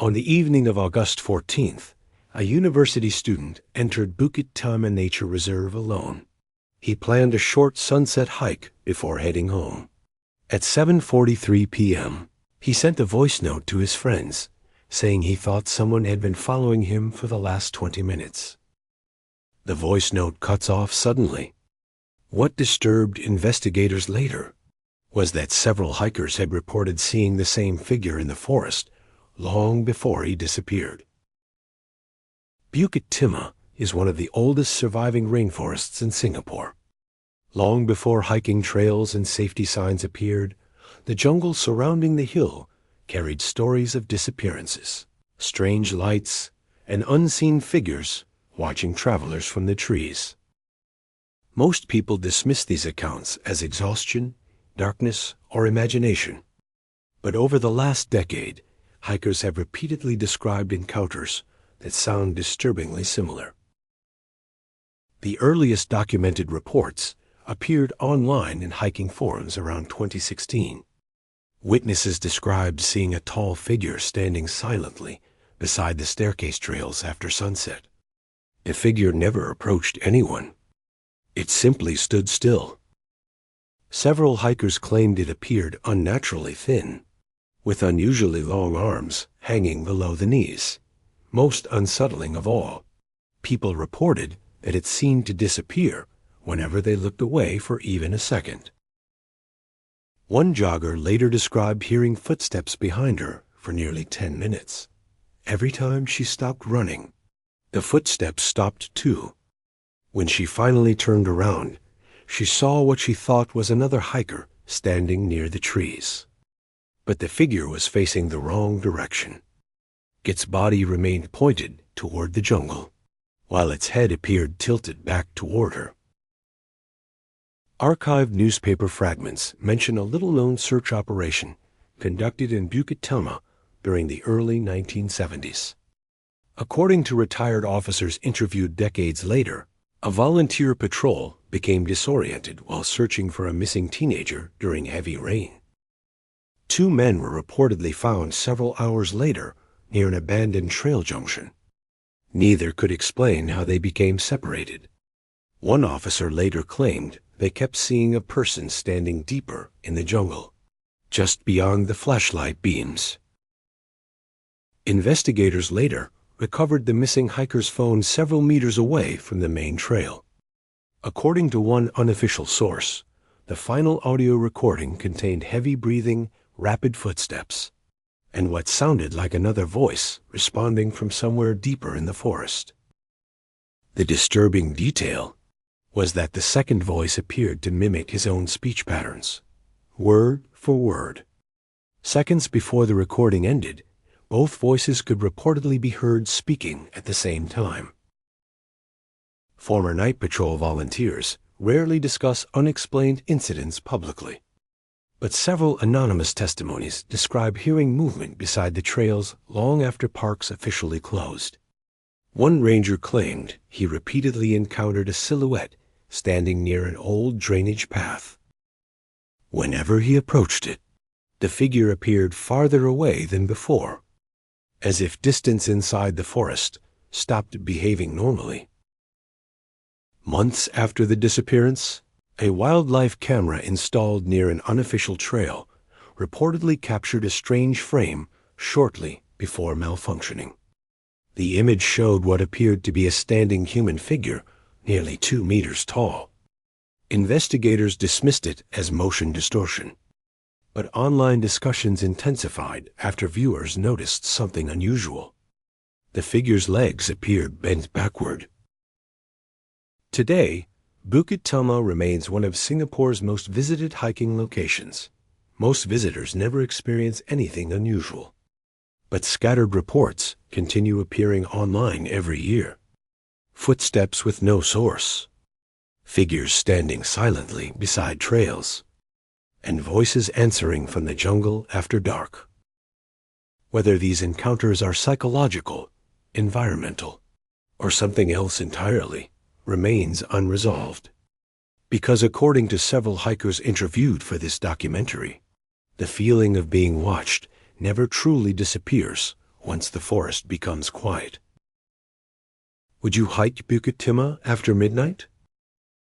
On the evening of August 14th, a university student entered Bukit Timah Nature Reserve alone. He planned a short sunset hike before heading home. At 7:43 p.m., he sent a voice note to his friends, saying he thought someone had been following him for the last 20 minutes. The voice note cuts off suddenly. What disturbed investigators later was that several hikers had reported seeing the same figure in the forest long before he disappeared. Bukit Timah is one of the oldest surviving rainforests in Singapore. Long before hiking trails and safety signs appeared, the jungle surrounding the hill carried stories of disappearances, strange lights, and unseen figures watching travelers from the trees. Most people dismiss these accounts as exhaustion, darkness, or imagination. But over the last decade, hikers have repeatedly described encounters that sound disturbingly similar. The earliest documented reports appeared online in hiking forums around 2016. Witnesses described seeing a tall figure standing silently beside the staircase trails after sunset. The figure never approached anyone. It simply stood still. Several hikers claimed it appeared unnaturally thin, with unusually long arms hanging below the knees. Most unsettling of all, people reported that it seemed to disappear whenever they looked away for even a second. One jogger later described hearing footsteps behind her for nearly 10 minutes. Every time she stopped running, the footsteps stopped too. When she finally turned around, she saw what she thought was another hiker standing near the trees. But the figure was facing the wrong direction. Its body remained pointed toward the jungle, while its head appeared tilted back toward her. Archived newspaper fragments mention a little-known search operation conducted in Bukit Timah during the early 1970s. According to retired officers interviewed decades later, a volunteer patrol became disoriented while searching for a missing teenager during heavy rain. 2 men were reportedly found several hours later near an abandoned trail junction. Neither could explain how they became separated. One officer later claimed they kept seeing a person standing deeper in the jungle, just beyond the flashlight beams. Investigators later recovered the missing hiker's phone several meters away from the main trail. According to one unofficial source, the final audio recording contained heavy breathing, rapid footsteps, and what sounded like another voice responding from somewhere deeper in the forest. The disturbing detail was that the second voice appeared to mimic his own speech patterns, word for word. Seconds before the recording ended, both voices could reportedly be heard speaking at the same time. Former Night Patrol volunteers rarely discuss unexplained incidents publicly, but several anonymous testimonies describe hearing movement beside the trails long after parks officially closed. One ranger claimed he repeatedly encountered a silhouette standing near an old drainage path. Whenever he approached it, the figure appeared farther away than before, as if distance inside the forest stopped behaving normally. Months after the disappearance, a wildlife camera installed near an unofficial trail reportedly captured a strange frame shortly before malfunctioning. The image showed what appeared to be a standing human figure nearly 2 meters tall. Investigators dismissed it as motion distortion, but online discussions intensified after viewers noticed something unusual. The figure's legs appeared bent backward. Today, Bukit Timah remains one of Singapore's most visited hiking locations. Most visitors never experience anything unusual, but scattered reports continue appearing online every year. Footsteps with no source, figures standing silently beside trails, and voices answering from the jungle after dark. Whether these encounters are psychological, environmental, or something else entirely, remains unresolved. Because according to several hikers interviewed for this documentary, the feeling of being watched never truly disappears once the forest becomes quiet. Would you hike Bukit Timah after midnight?